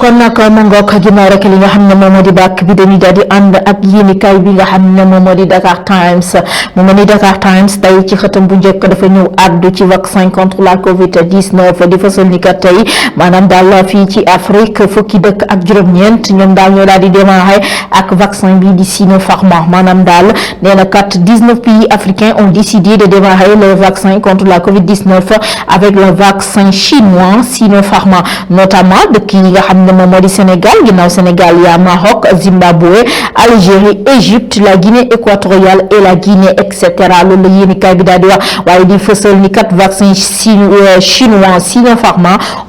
kon nag mu ngoog ginnaaw rek li nga xam ne moom moo di bàkk bi dañuy daal di ànd ak yéenekaay bi nga xam ne moom moo di Dakar Times mu mel ni Dakar Times tey ci xëtam bu njëkk dafa ñëw àddu ci vaccin contre la Covid-19 di fësal ni kat tey maanaam daal fii ci Afrique fukki dëkk ak juróom-ñeent ñoom daal ñoo daal di démarrer ak vaccin bi di Sinopharm maanaam daal nee na kat 19 pays africains ont décidé de démarrer le vaccin contre la Covid-19 avec le vaccin chinois Sinopharm notamment dëkk yi nga xam ne moom moo di Sénégal ginnaaw Sénégal yaa Maroc Zimbabwe Algérie Égypte la Guinée équatoriale et la Guinée et cetera loolu la yéenekaay bi daal di wax waaye di fësal ni kat vaccin chinois Sinopharm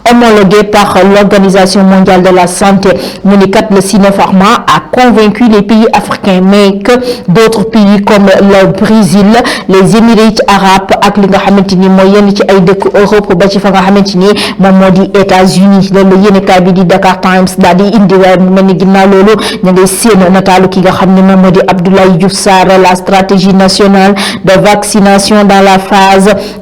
homologué par l'Organisation mondiale de la santé mu ni kat le Sinopharm a convaincu les pays africains mais que d'autres pays comme le Brésil les Émirats arabes ak li nga xamante ni mooy yenn ci ay dëkk Europe ba ci fa nga xamante ni moom moo di États-Unis loolu la yéenekaay bi di Dakar Times daal di indi waaye mu mel ni ginnaaw loolu ñu ngi seen nataalu ki nga xam ne moom moo di Abdoulaye Diouf Sarr la stratégie nationale de vaccination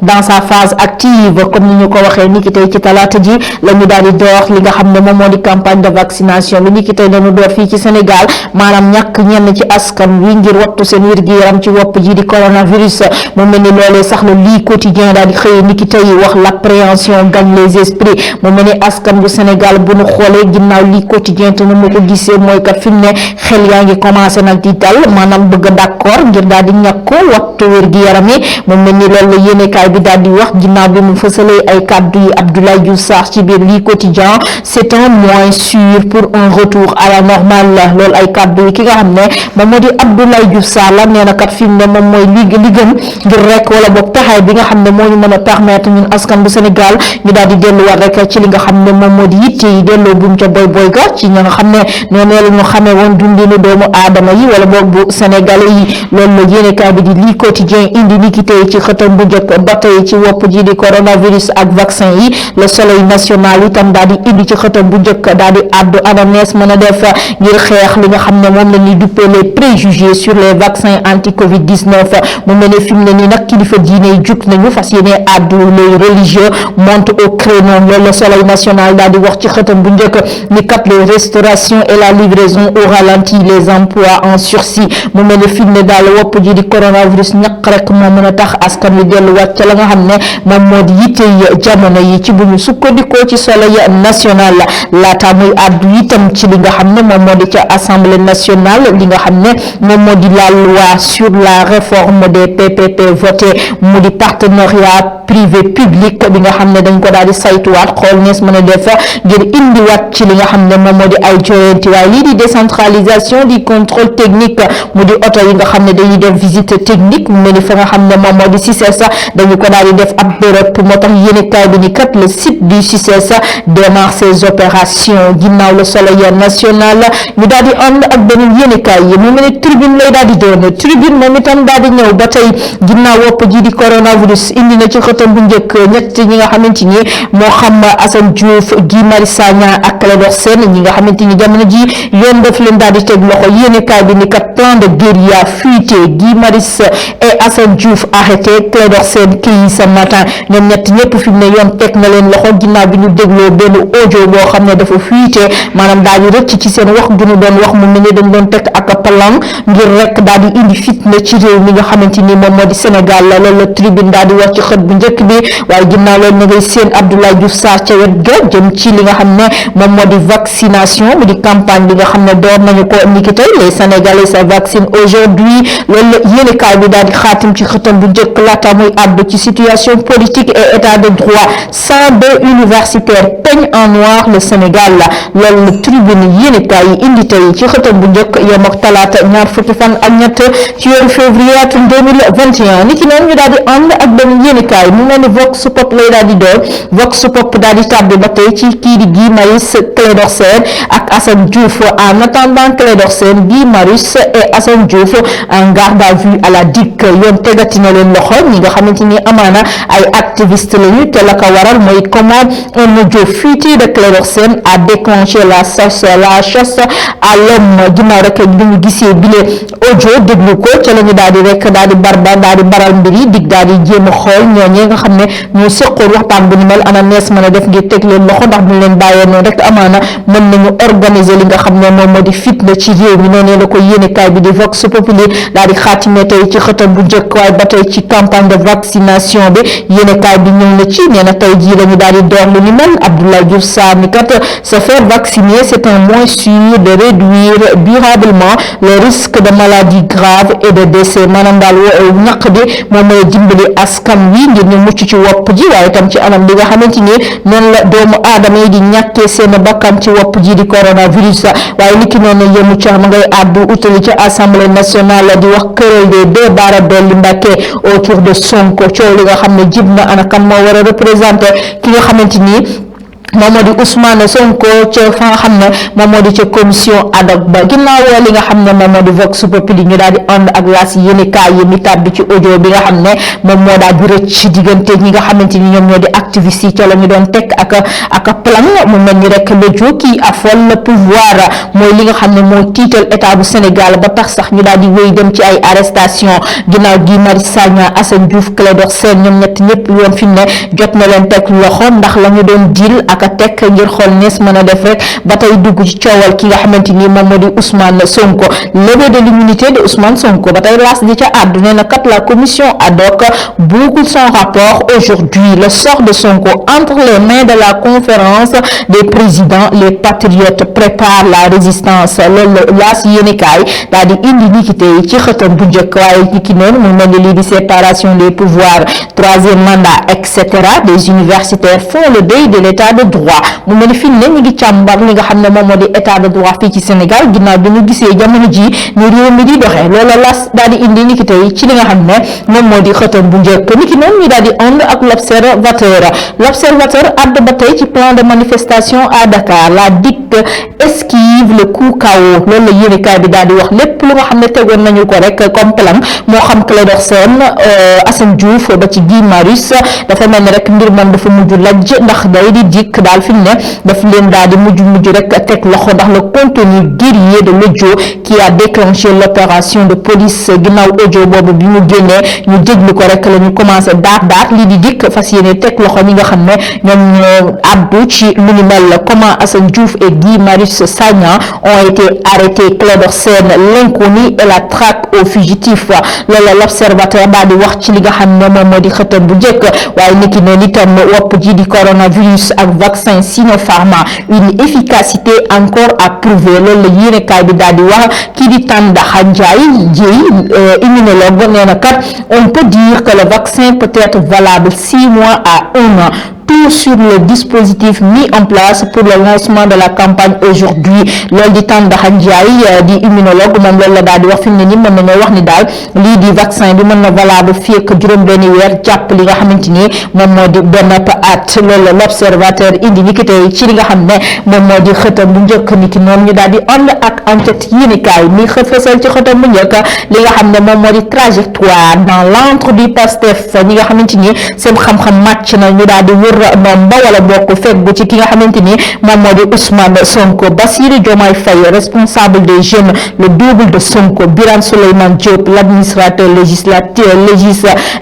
dans sa phase active comme ni ñu ko waxee ni ki tey ci talaata ji la ñu daal di door li nga xam ne moom moo di campagne de vaccination bi ni ki tey dañu door fii ci Sénégal maanaam ñàkk ñenn ci askan wi ngir wattu seen wér-gu-yaram ci wopp ji di coronavirus mu mel ni loolee sax la lii quotidien daal di xëyee ni ki tey wax l'appréhension gagne les esprits mu mel ni askan bu Sénégal bu nu xoolee ginnaaw lii quotidien te nu mu ko gisee mooy kat fi mu ne xel yaa ngi commencé nag di dal maanaam bëgg d'accord ngir daal di ñàkk wattu wér-gu-yaram yi mu mel ni loolu la yéenekaay bi daal di wax ginnaaw bi mu fësalee ay kàddu yi Abdoulaye Diouf Sarr ci biir lii quotidien c'est un moyen sûr pour un retour à la normale loolu ay kàddu yi ki nga xam ne moom moo di Abdoulaye Diouf Sarr la nee na kat fi mu ne moom mooy li gën ngir rek wala boog taxaay bi nga xam ne moo ñu mën a permettre ñun askan bu Sénégal ñu daal di delluwaat rek ci li nga xam ne moom moo di yitte yi delloo buum ca boy ga ci ña nga xam ne nee la ñu xamee woon dundinu doomu aadama yi wala boog bu sénégalais yi loolu la yéenekaay bi di lii quotidien indi ni ki tey ci xëtam bu njëkk ba tey ci wopp ji di coronavirus ak vaccin yi le soleil national itam daal di indi ci xëtam bu njëkk daal di addu ananees mën a def ngir xeex li nga xam ne moom la ñuy duppee les préjugés sur les vaccins anti Covid-19 mu mel ne fi mu ne nii nag kilifa diine yi jug nañu fas yéene addu les religieux montent au créneau loolu le soleil national daal di wax ci xëtam bu njëkk ni kat les restaurations et la livraison au ralenti les emplois en sursis mu mel ne fi mu ne daal wopp ji di coronavirus ñaq rek moo mën a tax askan wi delluwaat ca la nga xam ne moom moo di yitte yi jamono yi ci bu ñu sukkandikoo ci soleil national laata muy àddu itam ci li nga xam ne moom moo di ca assemblée nationale li nga xam ne moom moo di la loi sur la réforme des PPP voté mu di partenariat privé public bi nga xam ne dañ ko daal di saytuwaat xool nees mën a def ngir indiwaat ci li nga xam ne moom moo di ay joyanti waaye lii di décentralisation du contrôle technique mu di oto yi nga xam ne dañuy def visite technique mu mel ni fa nga xam ne moom moo di CICES dañu ko daal di def ab béréb moo tax yéenekaay bi ni kat le site du CICES démarre ses opérations ginnaaw le soleil national ñu daal di ànd ak beneen yéenekaay yi mu mel ni tribune lay daal di doon tribune moom itam daal di ñëw ba tey ginnaaw wopp ji di coronavirus indi na ci xëtam bu njëkk ñett ñi nga xamante ni moo xam Assane Diouf Guy Marius Sagna ak Clédor Sène ñi nga xamante ni jamono ji yoon def leen daal di teg loxo yéenekaay bi ni kat plan de guérilla fuité Guy Marius et Assane Diouf arrêté Clédor Sène kii ce matin ñoom ñett ñëpp fi mu ne yoon teg na leen loxo ginnaaw bi ñu dégloo benn audio boo xam ne dafa fuité maanaam daal di rëcc ci seen wax du ñu doon wax mu mel ni dañ doon teg ak plan ngir rek daal di indi fitna ci réew mi nga xamante ni moom moo di Sénégal la loolu la tribune daal di wax ci xët bu njëkk bi waaye ginnaaw loolu ñu ngay seen Abdoulaye Diouf Sarr ca wet ga jëm ci li nga xam ne moom moo di vaccination mu di campagne bi nga xam ne door nañu ko niki tey les Sénégalais se vaccinent aujourd'hui loolu la yéenekaay bi daal di xaatim ci xëtam bu njëkk laata muy àddu ci situation politique et état de droit 102 universitaires peignent en noir le Sénégal la loolu la tribune yéenekaay yi indi tey ci xëtam bu njëkk yem ak talaata ñaar fukki fan ak ñett ci weeru février atum 2021 niki noonu ñu daal di ànd ak benn yéenekaay mu mel ni Vox Pop lay daal di door Vox Pop daal di tàbbi ba tey ci kii di Guy Marius Clédor Sène ak Assane Diouf. En attendant Clédor Sène, Guy Marius et Assane Diouf en garde à vue à la DIC. yoon tegati na leen loxo ñi nga xamante ni amaana ay activiste lañu te la ko waral mooy comment un audio fuité de Clédor Sène a déclenché la chasse à l'homme. ginnaaw rek bi ñu gisee bile audio déglu ko ca la ñu daal di rek daal di baral mbir yi dig daal di jéem a xool ñooñee nga xam ne ñoo seqoon waxtaan bu ni mel ana nees mën a def ngir teg leen loxo ndax buñ leen bàyyee noonu rek amaana mën nañu organiser li nga xam ne moom moo di fitna ci réew mi noonu la ko yéenekaay bi di Vox Populi daal di xaatime tey ci xëtam bu njëkk waaye ba tey ci campagne de vaccination bi yéenekaay bi ñëw na ci nee na tey jii la ñu daal di door lu ni mel Abdoulaye Diouf Sarr ni kat se faire vacciner c'est un moyen sûr de réduire durablement le risque de maladie grave et de décès maanaam daal ñaq bi moom mooy dimbali askan wi ngir ñu mucc ci wopp ji waaye tam ci anam bi nga xamante ni noonu la doomu aadama yi di ñàkkee seen bakkan ci wopp ji di coronavirus waaye niki noonu yemu ca ma ngay àddu utali ca assemblée nationale di wax këral de deux baara dolli Mbàkke autour de Sonko coow li nga xam ne jib na ana kan moo war a représenter ki nga xamante ni moom moo di Ousmane Sonko ca fa nga xam ne moom moo di ca commission ad hoc ba ginnaaw li nga xam ne moom moo di Vox Populi ñu daal di ànd ak laas yéenekaay yi mi tàbbi ci audio bi nga xam ne moom moo daal di rëcc diggante ñi nga xamante ni ñoom ñoo di activistes yi ca la ñu doon teg ak plan mu mel ni rek l'audio qui affole le pouvoir mooy li nga xam ne moo tiital état bu Sénégal ba tax sax ñu daal di wéy dem ci ay arrestation ginnaaw Guy Marius Sagna Assane Diouf Clédor Sène ñoom ñett ñëpp yoon fi mu ne jot na leen teg loxo ndax la ñu doon deal ak tek ngir xool nees mën a def rek ba tey dugg ci coowal ki nga xamante ni moom moo di Ousmane Sonko levée de l'immunité de Ousmane Sonko ba tey laas di ca àddu nee na kat la commission ad hoc boucle son rapport aujourd'hui le sort de Sonko entre les mains de la conférence des présidents les patriotes préparent la résistance loolu laas yéenekaay daal di indi nikité yi ci xëtam bu njëkk waaye ñi ki noonu mu mel ni lii di séparation des pouvoirs troisième mandat etc. des universitaires font le deuil de l'état de droit mu mel ni fi ne ñu ngi càmbar li nga xam ne moom moo di état de droit fii ci Sénégal ginnaaw bi ñu gisee jamono ji ni réew mi di doxee loola las daal di indi niki tey ci li nga xam ne moom moo di xëtam bu njëkk niki noonu ñu daal di ànd ak l'observateur àdd ba tey ci plan de manifestation à Dakar la DIC esquive le coup KO loolu la yéenekaay bi daal di wax lépp lu nga xam ne tegoon nañu ko rek comme plan moo xam Clédor Sène Assane Diouf ba ci Guy Marius dafa mel ni rek mbir man dafa mujj lajj ndax day di dikk daal fi mu ne daf leen daal di mujj rek teg loxo ndax le contenu guerrier de l'audio qui a déclenché l'opération de police ginnaaw audio boobu bi mu génnee ñu déglu ko rek la ñu commencé daat lii di dikk fas yéene teg loxo ñi nga xam ne ñoom ñoo addu ci lu ni mel comment Assane Diouf et Guy Marius Sagna ont été arrêtés Clédor Sène l'inconnu et la traque aux fugitifs loolu l'observateur daal di wax ci li nga xam ne moom moo di xëtam bu njëkk waaye niki noonu itam wopp ji di coronavirus ak vaccin Sinopharma une efficacité encore à prouver loolu la yéenekaay bi daal di wax kii di Tandakha Ndiaye immunologue nee na kat on peut dire que le vaccin peut être valable 6 mois à 1 an tout sur le dispositif mis en place pour le lancement de la campagne aujourd'hui loolu di Tandakha Ndiaye di immunologue moom loolu la daal di wax fi mu ne nii mën nañoo wax ni daal lii di vaccin bi mën na valable fii ak juróom-benni weer jàpp li nga xamante ni moom moo di benn at loolu l'observateur indi ni ki tey ci li nga xam ne moom moo di xëtam bu njëkk ni ki noonu ñu daal di ànd ak enquête yéenekaay mi fësal ci xëtam bu njëkk li nga xam ne moom moo di trajectoire dans l'antre du Pastef ñi nga xamante ni seen xam-xam màcc na ñu daal di wër moom ba wala bokk feggu ci ki nga xamante ni moom moo di Ousmane Sonko Bassirou Diomaye Faye responsable des jeunes le double de Sonko Birane Souleymane Diop l'administrateur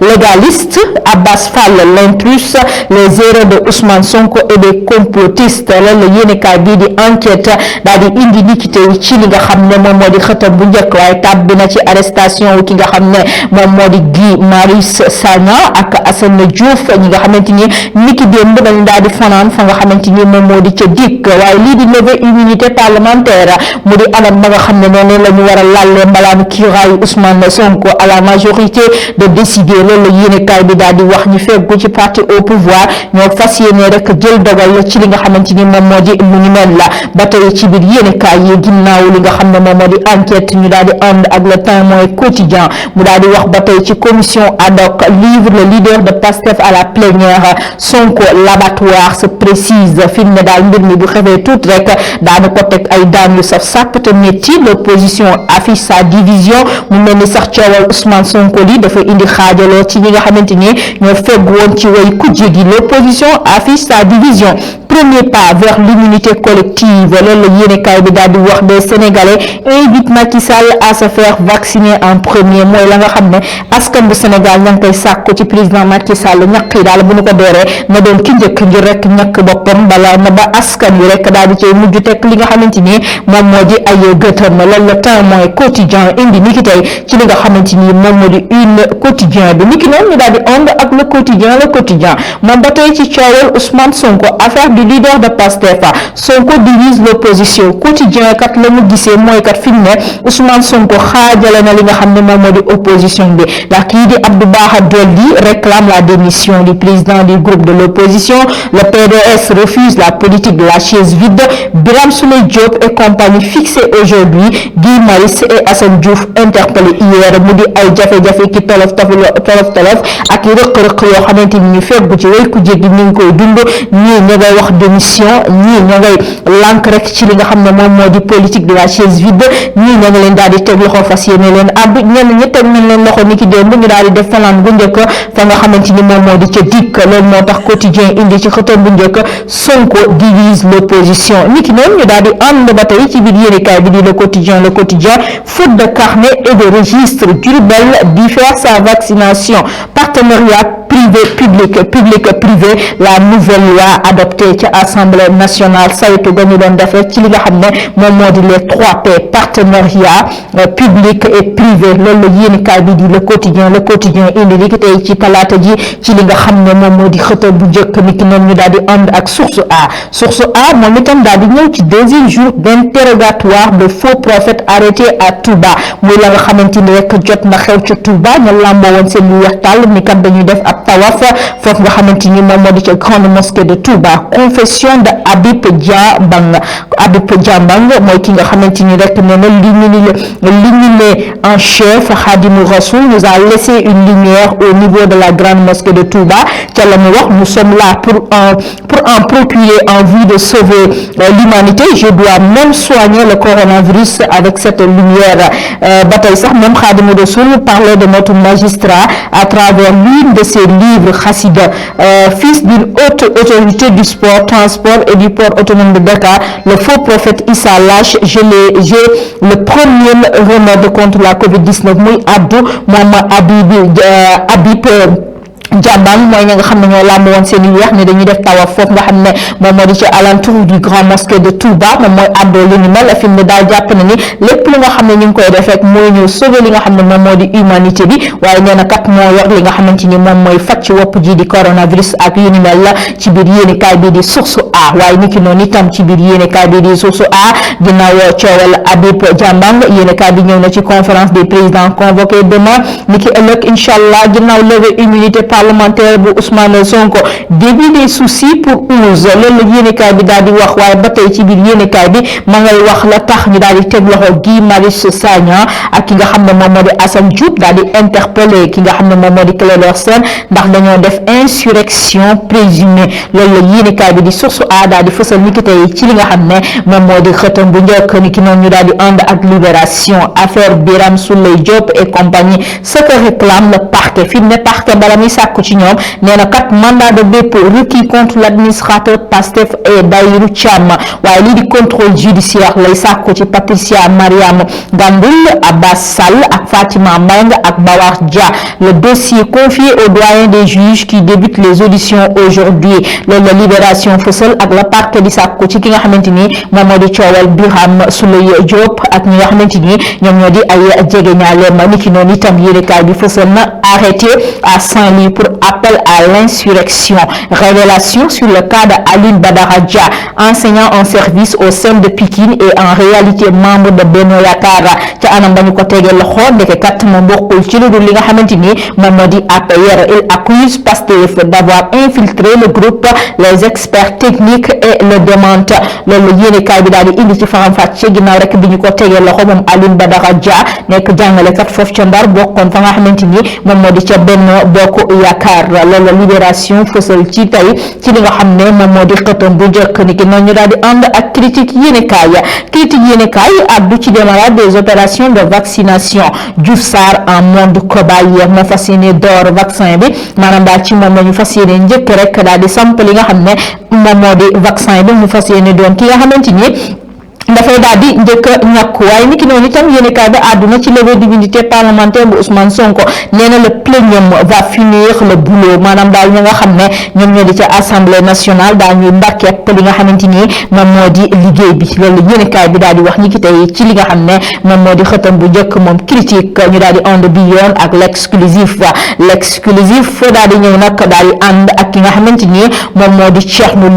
légaliste Abbas Fall l'intrus les erreurs de Ousmane Sonko et des complotistes loolu la yéenekaay bii di enquête daal di indi nikité ci li nga xam ne moom moo di xëtam bu njëkk waaye tàbbi na ci arrestation wu ki nga xam ne moom moo di Guy Marius Sagna ak Assane Diouf ñi nga xamante ni niki démb dañ daal di fanaan fa nga xamante ni moom moo di ca dikk waaye lii di levée immunité parlementaire mu di anam ba nga xam ne noonu la ñu war a lalle mbalaanu kiiraayu Ousmane Sonko à la majorité de décider loolu la yéenekaay bi daal di wax ñu feggu ci parti au pouvoir ñoo fas yéene rek jël dogal ci li nga xamante ni moom moo di lu ni mel la ba tey ci biir yéenekaay yi ginnaaw li nga xam ne moom moo di enquête ñu daal di ànd ak le Témoin quotidien mu daal di wax ba tey ci commission ad hoc livre le leader de Pastef à la plénière Sonko l'abattoir se précise fi mu ne daal mbir mi bu xefee tuuti rek daanu ko teg ay daan yu saf sàpp te métti. L'opposition affiche sa division mu mel ni sax coowal Ousmane Sonko li dafa indi xaajaloo ci ñi nga xamante ni ñoo fegg woon ci way kujje gi. L'opposition affiche sa division. Premier pas vers l'immunité collective loolu la yéenekaay bi daal di wax des Sénégalais invite Macky Sall à se faire vacciner en premier mooy la nga xam ne askan bu Sénégal ña ngi koy sàkku ci président Macky Sall ñaq yi daal bu ñu ko dooree na doon ki njëkk ngir rek ñàkk boppam bala na ba askan wi rek daal di cay mujj teg li nga xamante ni moom moo di ay gëtëm loolu la temps mooy quotidien indi ni ki tey ci li nga xamante ni moom moo di une quotidien bi ni ki noonu ñu daal di ànd ak le quotidien moom ba tey ci coowal Ousmane Sonko affaire du leader de Pastef Sonko divise l'opposition quotidien kat la mu gisee mooy kat fi mu ne Ousmane Sonko xaajale na li nga xam ne moom moo di opposition bi ndax kii di Abdou Bara Dolly réclame la démission du président du groupe de l'opposition. Le PDS refuse la politique de la chaise vide. Birame Souleye Diop et compagnie fixée aujourd'hui. Guy Marius et Assane Diouf interpellés hier mu di ay jafe-jafe ki tolof ak i rëq-rëq yoo xamante ni ñu feggu ci way ku jéggi ñu ngi koy dund ñii ña ngay wax démission ñii ña ngay lànk rek ci li nga xam ne moom moo di politique de la chaise vide ñii ña nga leen daal di teg loxo fas yéene leen àbb ñenn ñi teg nañ leen loxo ni ki démb ñu daal di def fanaan bu njëkk fa nga xamante ni moom moo di ca dikk loolu moo tax quotidien indi ci xëtam bu njëkk Sonko divise l'opposition ni ki noonu ñu daal di ànd ba tey ci biir yéenekaay bi di le quotidien faute de carnet et de registre Diourbel diffère sa vaccination partenariat public-privé la nouvelle loi adoptée ci Assemblée nationale saytu ga ñu doon def rek ci li nga xam ne moom moo di les 3P partenariat public et privé loolu la yéenekaay bi di le quotidien indi li ki tey ci talaata ji ci li nga xam ne moom moo di xëta bu njëkk ni ki noonu ñu daal di ànd ak source A moom itam daal di ñëw ci deuxième jour d'interrogatoire de faux prophètes arrêtés à Touba muy la nga xamante ni rek jot na xew ca Touba ñu làmboo woon seen lu weex tàll ni kat dañuy def ab tawaf foofu nga xamante ni moom moo di ca grande mosquée de Touba. Confession de Habib Diambang mooy ki nga xamante ni rek nee na l'illuminé en chef Khadimou Rassoul nous a laissé une lumière au niveau de la grande mosquée de Touba ca la mu wax nous sommes là pour en procurer en vue de sauver l'humanité je dois même soigner le coronavirus avec cette lumière ba tey sax même Khadimou Rassoul parlait de notre magistrat à travers l'une de ses livres Khassida fils d'une haute autorité du sport transport et du port autonome de Dakar le faux prophète Issa Lache j'ai le premier remède contre la Covid-19 muy Abdou moom Habib Diambang mooy ñi nga xam ne ñoo làmb woon seen i weex ne dañuy def tawaf foofu nga xam ne moom moo di ci alentour du grand mosquée de Touba moom mooy àddoo li ni mel fi mu ne daal jàpp na ni lépp li nga xam ne ñu ngi koy def rek mooy ñëw sauver li nga xam ne moom moo di humanité bi waaye nee na kat moo yor li nga xamante ni moom mooy faj ci wopp ji di coronavirus ak yu ni mel la ci biir yéenekaay bi di source A waaye niki noonu itam ci biir yéenekaay bi di source A ginnaaw coowal Habib Diambang yéenekaay bi ñëw na ci conférence des présidents convoquée demain niki ëllëg inchallah ginnaaw levée immunité parlementaire bu Ousmane Sonko début des soucis pour 11 loolu la yéenekaay bi daal di wax waaye ba tey ci biir yéenekaay bi ma ngay wax la tax ñu daal di teg loxo Guy Marius Sagna ak ki nga xam ne moom moo di Assane Diouf daal di interpellé ki nga xam ne moom moo di Clédor Sène ndax dañoo def insurrection présumée loolu la yéenekaay bi di source A daal di fësal ni ki tey ci li nga xam ne moom moo di xëtam bu njëkk ni ki noonu ñu daal di ànd ak libération affaire Birame Souleye Diop et compagnie ce que réclame le parquet fi mu ne parquet bala muy sàkku ci ñoom nee na kat mandat de dépôt requis contre l'administrateur Pastef et Daïrou Thiam waaye lii di contrôle judiciaire lay sàkku ci Patricia Mariam Gandoul Abbas Sall ak Fatima Mbengue ak Bawar Dia le dossier confié au doyen des juges qui débute les auditions aujourd'hui loolu la libération fësal ak la parquet di sàkku ci ki nga xamante ni moom moo di coowal Birame Souleye Diop ak ñi nga xamante ni ñoom ñoo di ay jegeñaaleem ni ki noonu itam yéenekaay bi fësal na arrêté à Saint-Louis pour appel à l'insurrection. Révélation sur le cas d'Aline Badara Dia, enseignant en service au sein de Pikine et en réalité membre de Benno Yaakaar ca anam ba ñu ko tegee loxo ndeke kat ma bokkul ci lu dul li nga xamante ni moom moo di APR. Il accuse Pastef d'avoir infiltré le groupe, les experts techniques et le démentent. loolu yéenekaay bi daal di indi ci faram-fàcce ginnaaw rek bi ñu ko tegee loxo moom Aline Badara Dia nekk jàngalekat foofu ca Ndar bokkoon fa nga xamante ni moom moo di ca Benno Bokk yaakaar loolu libération fësal ci tey ci li nga xam ne moom moo di xëtam bu njëkk ni ki noonu ñu daal di ànd ak critique yéenekaay addu ci démarrage des opérations de vaccination Diouf Sarr en mode cobaye moo fas yéene door vaccin bi maanaam daal ci moom la ñu fas yéene njëkk rek daal di samp li nga xam ne moom moo di vaccin bi mu fas yéene doon ki nga xamante ni dafay daal di njëkk a ñàkk waaye niki noonu itam yéenekaay bi àdduna ci levée d'immunité parlementaire bu Ousmane Sonko nee na le plénium va finir le boulot maanaam daal ñi nga xam ne ñoom ñoo di ca assemblée nationale daal ñuy mbarkeep li nga xamante ni moom moo di liggéey bi loolu yéenekaay bi daal di wax ni ki tey ci li nga xam ne moom moo di xëtam bu njëkk moom critique ñu daal di ànd bi yoon ak l'exclusif daal di ñëw nag daal di ànd ak ki nga xamante ni moom moo di Thierno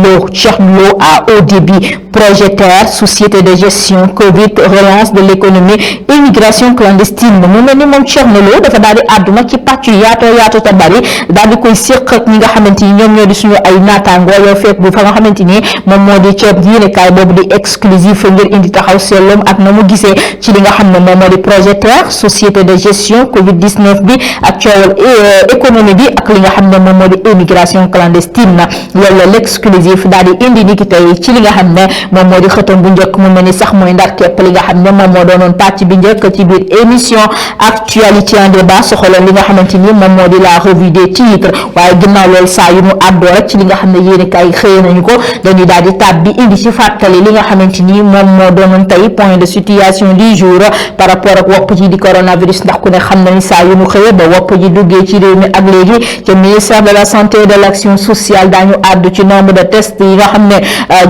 Lo à haut débit projet-terre société de gestion Covid relance de l'économie immigration clandestine mu mel ni moom Thierno Lo dafa daal di àddu nag ci pàcc yu yaatoo te bari daal di koy séq ak ñi nga xamante ni ñoom ñoo di suñu ay naataango yoo fekk bu fa nga xamante ni moom moo di ceeb yéenekaay boobu di exclusif ngir indi taxaw seetloom ak na mu gisee ci li nga xam ne moom moo di projet-terre société de gestion Covid 19 bi ak coowal économie bi ak li nga xam ne moom moo di immigration clandestine na loolu l'exclusif daal di indi ni ki tey ci li nga xam ne moom moo di xëtam bu njëkk mu mel ni sax mooy ndar képp li nga xam ne moom moo doonoon pàcc bi njëkk ci biir émission actualité en débat soxaloon li nga xamante ni moom moo di la revue des titres waaye ginnaaw loolu saa yu mu àddoo rek ci li nga xam ne yéenekaay xëy nañu ko dañuy daal di tab bi indi ci fàttali li nga xamante ni moom moo doonoon tey point de situation du jour par rapport ak wopp ji di coronavirus ndax ku ne xam na ni saa yu mu xëyee ba wopp ji duggee ci réew mi ak léegi ca ministère de la santé et de l'action sociale daañu àddu ci nombre de tests yi nga xam ne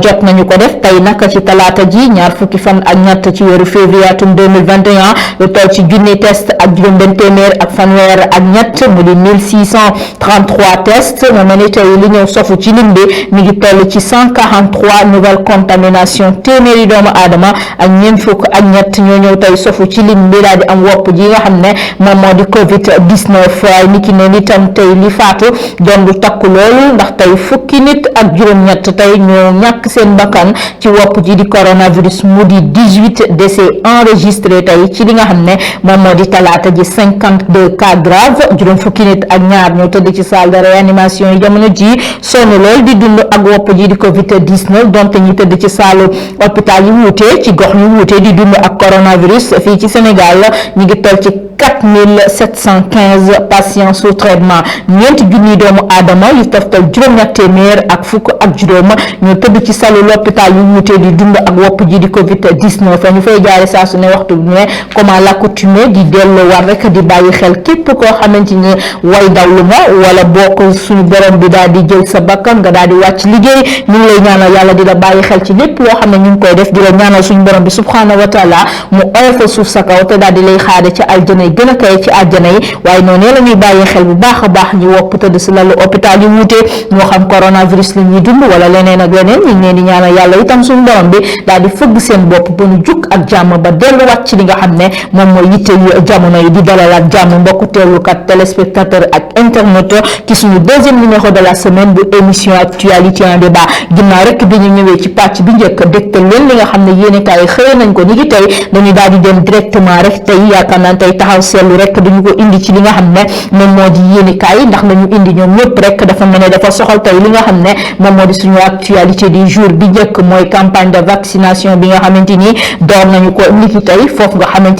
jot nañu ko def tey nag ci talaata ji ñaar fukki fan ak ñett ci weeru février atum 2021 lu toll ci junni test ak juróom-benn téeméer ak fanweer ak ñett mu di 1633 tests moo mel ni tey li ñëw sofu ci lim bi mi ngi toll ci 143 nouvelles contaminations téeméeri doomu aadama ak ñeent fukk ak ñett ñoo ñëw tey sofu ci lim bi daal di am wopp ji nga xam ne moom moo di Covid 19 waaye niki noonu itam tey li faatu doon lu takku loolu ndax tey fukki nit ak juróom-ñett tey ñoo ñàkk seen bakkan ci wopp ji di coronavirus mu di 18 décès enregistrés tey ci li nga xam ne moom moo di talaata ji 52 cas graves juróom fukki nit ak ñaar ñoo tëdd ci salle de réanimation yi jamono ji sonn lool di dund ak wopp ji di Covid 19 donte ñi tëdd ci salle hôpital yi wuute ci gox yu wuute di dund ak coronavirus fii ci Sénégal ñi ngi toll ci 4715 patients sous traitement ñeenti junniy doomu aadama yu toftal juróom-ñett téeméer ak fukk ak juróom ñoo tëdd ci salu l'hôpital yu wuute di dund ak wopp ji di Covid 19 ñu fay jaare saa su ne waxtu bu ne comment l'accoutumée di delloo war rek di bàyyi xel képp koo xamante ni way dawlu nga wala bokk suñu borom bi daal di jël sa bakkan nga daal di wàcc liggéey ñu ngi lay ñaanal yàlla di la bàyyi xel ci lépp loo xam ne ñu ngi koy def di la ñaanal suñu borom bi subhanahu wa taala mu oyofal suuf sa kaw te daal di lay xaare ci aljana yi gën a kay ci àjjana yi waaye noonu la ñuy bàyyi xel bu baax a baax ñi wopp tëdd si lalu hôpital yi wuute moo xam coronavirus la ñuy dund wala leneen ak leneen ñu ngi leen di ñaanal yàlla itam suñu borom bi daal di fëgg seen bopp ba ñu jug ak jàmm ba delluwaat ci li nga xam ne moom mooy yitte yu jamono yi di dalal ak jàmm mbokku teewlukat téléspectateur ak internaute ci suñu deuxième numéro de la semaine bu émission actualité en débat ginnaaw rek bi ñu ñëwee ci pàcc bi njëkk dégtal leen li nga xam ne yéenekaay xëy nañ ko ni ngi tey dañuy daal di dem directement rek tey yaakaar naa tey taxaw seetlu rek duñu ko indi ci li nga xam ne moom moo di yéenekaay ndax lañu indi ñoom ñëpp rek dafa mel ne dafa soxal tey li nga xam ne moom moo di suñu actualité du jour bi njëkk mooy campagne de vaccination bi nga xamante ni door nañu ko niki tey foofu nga xamante